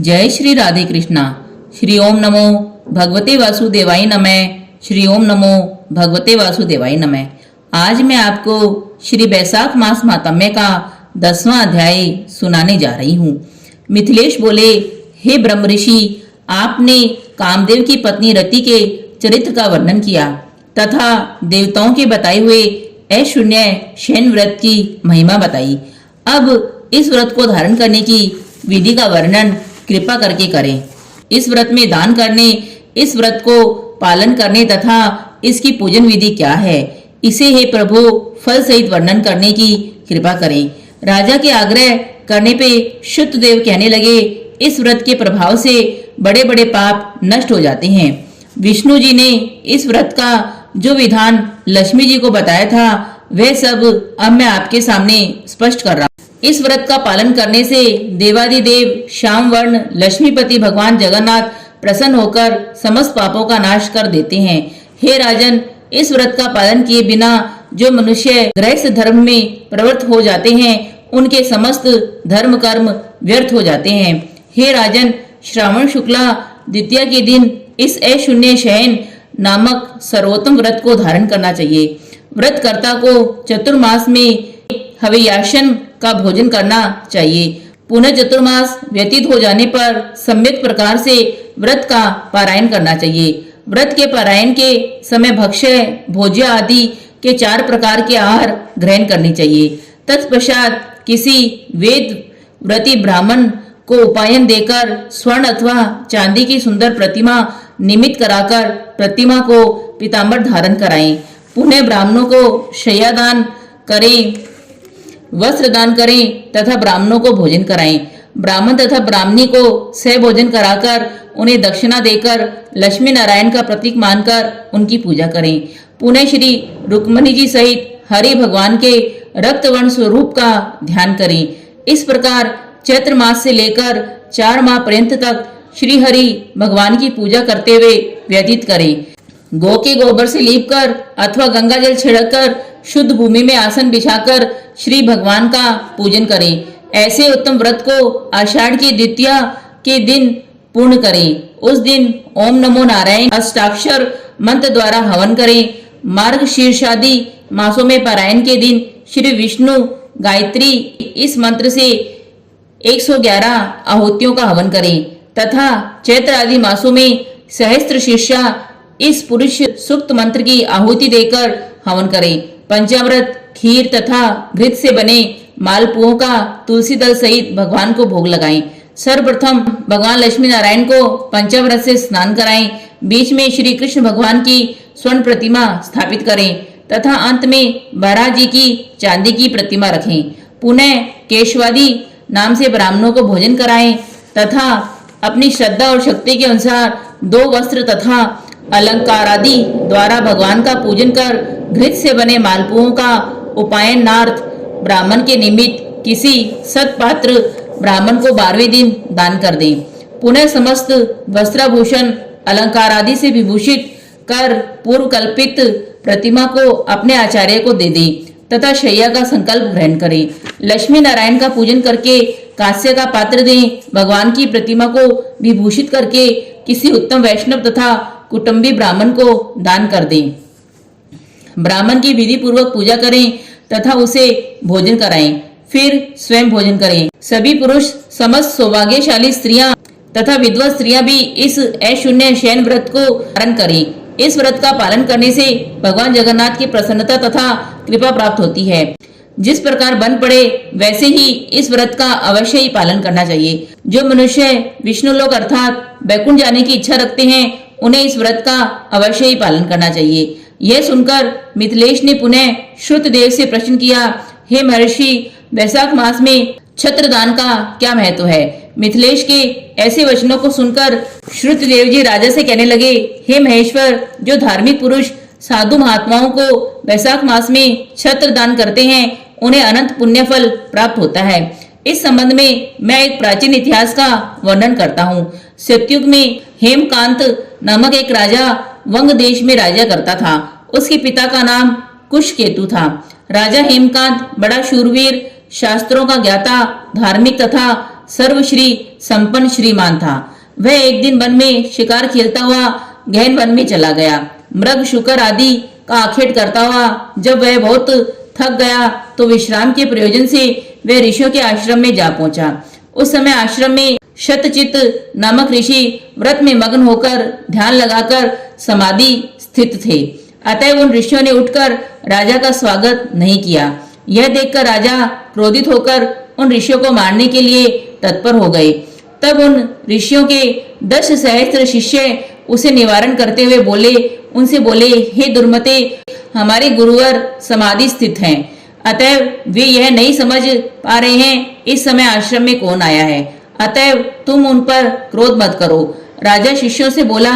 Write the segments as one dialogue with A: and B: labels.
A: जय श्री राधे कृष्णा। श्री ओम नमो भगवते वासुदेवाय नमः। श्री ओम नमो भगवते वासुदेवाय नमः। आज मैं आपको श्री वैशाख मास महात्म्य का 10वां अध्याय सुनाने जा रही हूँ। मिथिलेश बोले, हे ब्रह्म ऋषि, आपने कामदेव की पत्नी रति के चरित्र का वर्णन किया तथा देवताओं के बताए हुए अशून्य शयन व्रत की महिमा बताई। अब इस व्रत को धारण करने की विधि का वर्णन कृपा करके करें। इस व्रत में दान करने, इस व्रत को पालन करने तथा इसकी पूजन विधि क्या है, इसे हे प्रभु फल सहित वर्णन करने की कृपा करें। राजा के आग्रह करने पे शुद्ध देव कहने लगे, इस व्रत के प्रभाव से बड़े बड़े पाप नष्ट हो जाते हैं। विष्णु जी ने इस व्रत का जो विधान लक्ष्मी जी को बताया था वह सब अब मैं आपके सामने स्पष्ट कर रहा हूँ। इस व्रत का पालन करने से देवादिदेव श्याम वर्ण लक्ष्मीपति भगवान जगन्नाथ प्रसन्न होकर समस्त पापों का नाश कर देते हैं। हे राजन, इस व्रत का पालन किए बिना जो मनुष्य गृहस्थ धर्म में प्रवृत्त हो जाते हैं उनके समस्त धर्म कर्म व्यर्थ हो जाते हैं। हे राजन, श्रावण शुक्ला द्वितीया के दिन इस अशून्य शयन नामक सर्वोत्तम व्रत को धारण करना चाहिए। व्रतकर्ता को चतुर्मास में हवियाशन का भोजन करना चाहिए। पुनः चतुर्मास व्यतीत हो जाने पर सम्यक प्रकार से व्रत का पारायण करना चाहिए। व्रत के पारायण के समय भक्ष्य भोज्य आदि के 4 प्रकार के आहार ग्रहण करनी चाहिए। तत्पश्चात किसी वेद व्रती ब्राह्मण को उपायन देकर स्वर्ण अथवा चांदी की सुंदर प्रतिमा निमित्त कराकर प्रतिमा को पीताम्बर धारण कराएं। पुनः ब्राह्मणों को शय्यादान करें, वस्त्र दान करें तथा ब्राह्मणों को भोजन कराएं। ब्राह्मण तथा ब्राह्मणी को सह भोजन कराकर उन्हें दक्षिणा देकर लक्ष्मी नारायण का प्रतीक मानकर उनकी पूजा करें। पुनः श्री रुक्मणी जी सहित हरि भगवान के रक्तवर्ण स्वरूप का ध्यान करें। इस प्रकार चैत्र मास से लेकर 4 माह पर्यंत तक श्री हरि भगवान की पूजा करते हुए व्यतीत करें। गौ के गोबर से लीपकर अथवा गंगा जल छिड़ककर शुद्ध भूमि में आसन बिछाकर श्री भगवान का पूजन करें। ऐसे उत्तम व्रत को आषाढ़ की द्वितीया के दिन पूर्ण करें। उस दिन ओम नमो नारायण अष्टाक्षर मंत्र द्वारा हवन करें। मार्ग शीर्षादि मासों में पारायण के दिन श्री विष्णु गायत्री इस मंत्र से 111 आहुतियों का हवन करें तथा चैत्र आदि मासों में सहस्त्र शीर्षा इस पुरुष सूक्त मंत्र की आहुति देकर हवन करें। पंचामृत खीर तथा घृत से बने मालपुओं का तुलसी दल सहित भगवान को भोग लगाएं। सर्वप्रथम भगवान लक्ष्मी नारायण को पंचामृत से स्नान कराएं। बीच में श्री कृष्ण भगवान की स्वर्ण प्रतिमा स्थापित करें तथा अंत में बारा जी की चांदी की प्रतिमा रखें। पुनः केशवादी नाम से ब्राह्मणों को भोजन कराएं तथा अपनी श्रद्धा और शक्ति के अनुसार 2 वस्त्र तथा अलंकार आदि द्वारा भगवान का पूजन कर घृत से बने मालपुओं का उपायनार्थ ब्राह्मण के निमित्त किसी सत्पात्र ब्राह्मण को 12वें दिन दान कर दें। पुनः समस्त वस्त्राभूषण अलंकार आदि से विभूषित कर पूर्व कल्पित प्रतिमा को अपने आचार्य को दे दें तथा शैया का संकल्प ग्रहण करें। लक्ष्मी नारायण का पूजन करके कांस्य का पात्र दें। भगवान की प्रतिमा को विभूषित करके किसी उत्तम वैष्णव तथा कुटुंबी ब्राह्मण को दान कर दें। ब्राह्मण की विधि पूर्वक पूजा करें तथा उसे भोजन कराएं, फिर स्वयं भोजन करें। सभी पुरुष, समस्त सौभाग्यशाली स्त्रियां तथा विधवा स्त्रियां भी इस अशून्य शयन व्रत को पालन करें। इस व्रत का पालन करने से भगवान जगन्नाथ की प्रसन्नता तथा कृपा प्राप्त होती है। जिस प्रकार बन पड़े वैसे ही इस व्रत का अवश्य ही पालन करना चाहिए। जो मनुष्य विष्णु लोक अर्थात वैकुंठ जाने की इच्छा रखते हैं उन्हें इस व्रत का अवश्य ही पालन करना चाहिए। यह सुनकर मिथिलेश ने पुनः श्रुत देव से प्रश्न किया, हे महर्षि, वैशाख मास में छत्र दान का क्या महत्व है? मिथिलेश के ऐसे वचनों को सुनकर श्रुत देव जी राजा से कहने लगे, हे महेश्वर, जो धार्मिक पुरुष साधु महात्माओं को वैशाख मास में छत्र दान करते हैं उन्हें अनंत पुण्य फल प्राप्त होता है। इस संबंध में मैं एक प्राचीन इतिहास का वर्णन करता हूँ। सतयुग में हेमकांत नामक एक राजा वंग देश में राज्य करता था। उसके पिता का नाम कुशकेतु था। राजा हेमकांत बड़ा शूरवीर, शास्त्रों का ज्ञाता, धार्मिक तथा सर्वश्री संपन्न श्रीमान था। वह एक दिन वन में शिकार खेलता हुआ गहन वन में चला गया। मृग शुकर आदि का आखेट करता हुआ जब वह बहुत थक गया तो विश्राम के प्रयोजन से वह ऋषियों के आश्रम में जा पहुंचा। उस समय आश्रम में शतचित नामक ऋषि व्रत में मग्न होकर ध्यान लगाकर समाधि स्थित थे। अतः उन ऋषियों ने उठकर राजा का स्वागत नहीं किया। यह देखकर राजा क्रोधित होकर उन ऋषियों को मारने के लिए तत्पर हो गए। तब उन ऋषियों के 10 सहस्त्र शिष्य उसे निवारण करते हुए उनसे बोले, हे दुर्मते, हमारे गुरुवर समाधि स्थित हैं, अतः वे यह नहीं समझ पा रहे हैं इस समय आश्रम में कौन आया है, अतः तुम उन पर क्रोध मत करो। राजा शिष्यों से बोला,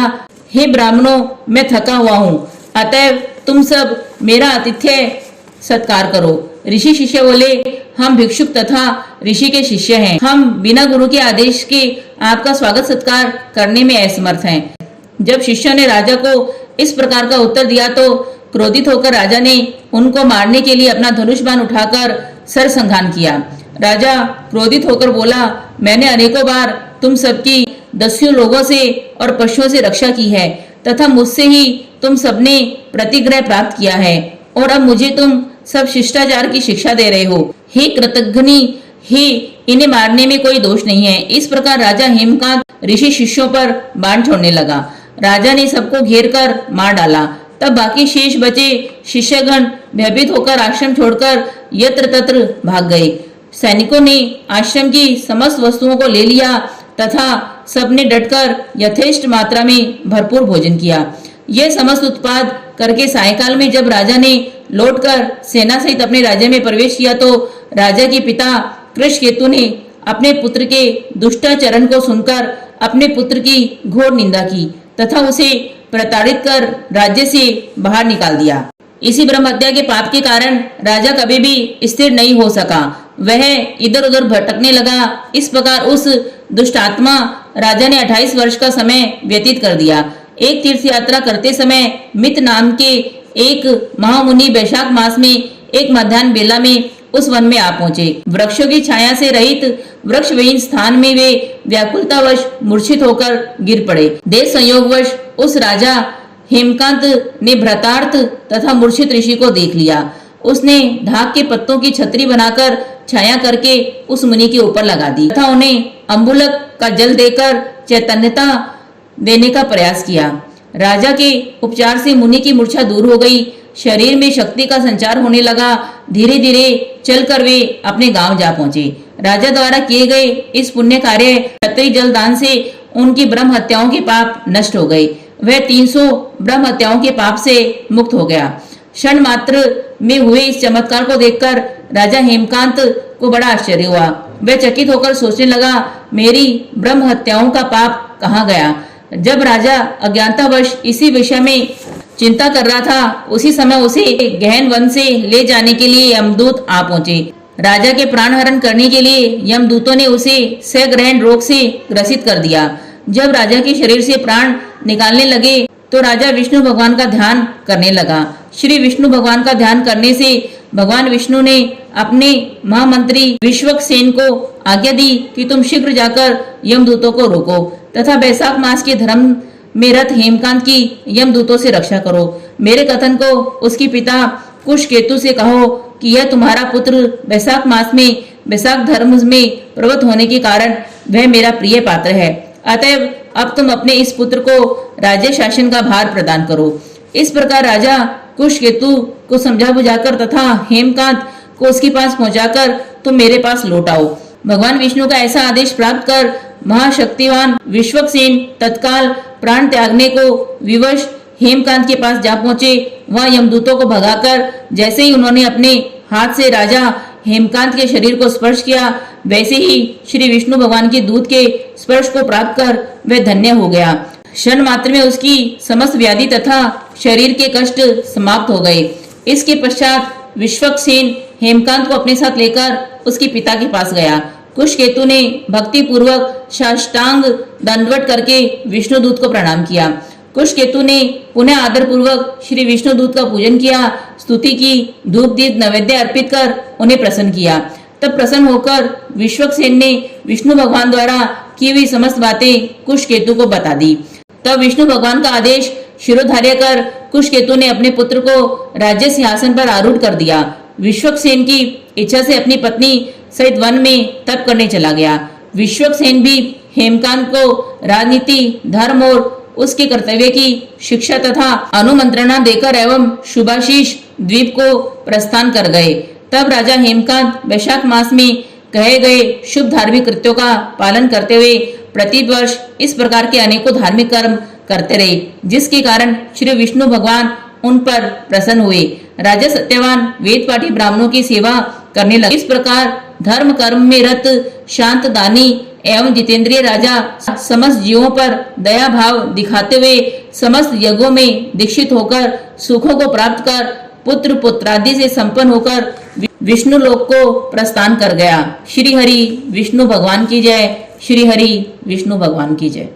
A: हे ब्राह्मणों, मैं थका हुआ हूँ, अतः तुम सब मेरा आतिथ्य सत्कार करो। ऋषि शिष्य बोले, हम भिक्षुक तथा ऋषि के शिष्य हैं, हम बिना गुरु के आदेश के आपका स्वागत सत्कार करने में असमर्थ हैं। जब शिष्यों ने राजा को इस प्रकार का उत्तर दिया तो क्रोधित होकर राजा ने उनको मारने के लिए अपना धनुष बाण उठाकर सरसंहार किया। राजा क्रोधित होकर बोला, मैंने अनेकों बार तुम सबकी दस्युओं लोगों से और पशुओं से रक्षा की है तथा मुझसे ही तुम सबने प्रतिग्रह प्राप्त किया है, और अब मुझे तुम सब शिष्टाचार की शिक्षा दे रहे हो। हे कृतघ्नी, हे इन्हें मारने में कोई दोष नहीं है। इस प्रकार राजा हेमकांत ऋषि शिष्यों पर बाण छोड़ने लगा। राजा ने सबको घेर कर मार डाला। तब बाकी शेष बचे शिष्यगण भयभीत होकर आश्रम छोड़कर यत्र तत्र भाग गए। सैनिकों ने आश्रम की समस्त वस्तुओं को ले लिया तथा सबने डटकर यथेष्ट मात्रा में भरपूर भोजन किया। यह समस्त उत्पाद करके सायंकाल में जब राजा ने लौटकर सेना सहित अपने राज्य में प्रवेश किया तो राजा के पिता कृष्णकेतु ने अपने पुत्र के दुष्टाचरण को सुनकर अपने पुत्र की घोर निंदा की तथा उसे प्रताड़ित कर राज्य से बाहर निकाल दिया। इसी ब्रह्म हत्या के पाप के कारण राजा कभी भी स्थिर नहीं हो सका, वह इधर उधर भटकने लगा। इस प्रकार उस दुष्टात्मा राजा ने 28 वर्ष का समय व्यतीत कर दिया। एक तीर्थ यात्रा करते समय मित नाम के एक महामुनि वैशाख मास में एक मध्याह्न बेला में उस वन में आ पहुंचे। वृक्षों की छाया से रहित वृक्ष विहीन स्थान में वे व्याकुलतावश मूर्छित होकर गिर पड़े। देश संयोगवश उस राजा हेमकांत ने भ्रतार्थ तथा मूर्छित ऋषि को देख लिया। उसने ढाक के पत्तों की छतरी बनाकर छाया करके उस मुनि के ऊपर लगा दी तथा उन्हें अम्बुलक का जल देकर चैतन्यता देने का प्रयास किया। राजा के उपचार से मुनि की मूर्छा दूर हो गई, शरीर में शक्ति का संचार होने लगा। धीरे धीरे चलकर वे अपने गांव जा पहुंचे। राजा द्वारा किए गए इस पुण्य कार्य क्षत्रिय जलदान से उनकी ब्रह्म हत्याओं के पाप नष्ट हो गए। वह 300 ब्रह्म हत्याओं के पाप से मुक्त हो गया। क्षण मात्र में हुए इस चमत्कार को देखकर राजा हेमकांत को बड़ा आश्चर्य हुआ। वह चकित होकर सोचने लगा, मेरी ब्रह्म हत्याओं का पाप कहाँ गया। जब राजा अज्ञानतावश इसी विषय में चिंता कर रहा था, उसी समय उसे गहन वन से ले जाने के लिए यमदूत आ पहुंचे। राजा के प्राण हरण करने के लिए यमदूतों ने उसे सग्रहण रोग से ग्रसित कर दिया। जब राजा के शरीर से प्राण निकालने लगे तो राजा विष्णु भगवान का ध्यान करने लगा। श्री विष्णु भगवान का ध्यान करने से भगवान विष्णु ने अपने महामंत्री विश्वक्सेन को आज्ञा दी कि तुम शीघ्र जाकर यमदूतों को रोको तथा वैशाख मास के धर्म में रथ हेमकांत की यमदूतों से रक्षा करो। मेरे कथन को उसके पिता कुशकेतु से कहो कि यह तुम्हारा पुत्र वैशाख मास में वैशाख धर्म में प्रवृत्त होने के कारण वह मेरा प्रिय पात्र है, अतएव अब तुम अपने इस पुत्र को राज्य शासन का भार प्रदान करो। इस प्रकार राजा कुशकेतु को समझा बुझाकर तथा हेमकांत को उसके पास पहुंचाकर तुम मेरे पास लौट आओ। भगवान विष्णु का ऐसा आदेश प्राप्त कर महाशक्तिवान विश्वक्सेन तत्काल प्राण त्यागने को विवश हेमकांत के पास जा पहुंचे। वह यमदूतों को भगाकर जैसे ही उन्होंने अपने हाथ से राजा हेमकांत के शरीर को स्पर्श किया, वैसे ही श्री विष्णु भगवान के दूत के स्पर्श को प्राप्त कर वह धन्य हो गया। क्षण मात्र में उसकी समस्त व्याधि तथा शरीर के कष्ट समाप्त हो गए। इसके पश्चात विश्वक्सेन हेमकांत को अपने साथ लेकर उसके पिता के पास गया। कुशकेतु ने भक्ति पूर्वक साष्टांग दंडवत करके विष्णुदूत को प्रणाम किया। कुशकेतु ने पुनः आदर पूर्वक श्री विष्णुदूत का पूजन किया, स्तुति की, धूप दीप नैवेद्य अर्पित कर उन्हें प्रसन्न किया। तब प्रसन्न होकर विश्वक्सेन ने विष्णु भगवान द्वारा की हुई समस्त बातें कुशकेतु को बता दी। तब विष्णु भगवान का आदेश शिरोधार्य कर कुशकेतु ने अपने पुत्र को राज्य सिंहासन पर आरूढ़ कर दिया। विश्वक्सेन की इच्छा से अपनी पत्नी सहित वन में तप करने चला गया। विश्वक्सेन भी हेमकांत को राजनीति, धर्म और उसके कर्तव्य की शिक्षा तथा अनुमंत्रणा देकर एवं शुभाशीष द्वीप को प्रस्थान कर गए। तब राजा हेमकांत वैशाख मास में कहे गए शुभ धार्मिक कृत्यों का पालन करते हुए प्रतिवर्ष इस प्रकार के अनेकों धार्मिक कर्म करते रहे, जिसके कारण श्री विष्णु भगवान उन पर प्रसन्न हुए। राजा सत्यवान वेद पाठी ब्राह्मणों की सेवा करने लगे। इस प्रकार धर्म कर्म में रत, शांत, दानी एवं जितेंद्रिय राजा समस्त जीवों पर दया भाव दिखाते हुए समस्त यज्ञों में दीक्षित होकर सुखों को प्राप्त कर पुत्र पुत्रादि से संपन्न होकर विष्णु लोक को प्रस्थान कर गया। श्री हरि विष्णु भगवान की जय। श्री हरि विष्णु भगवान की जय।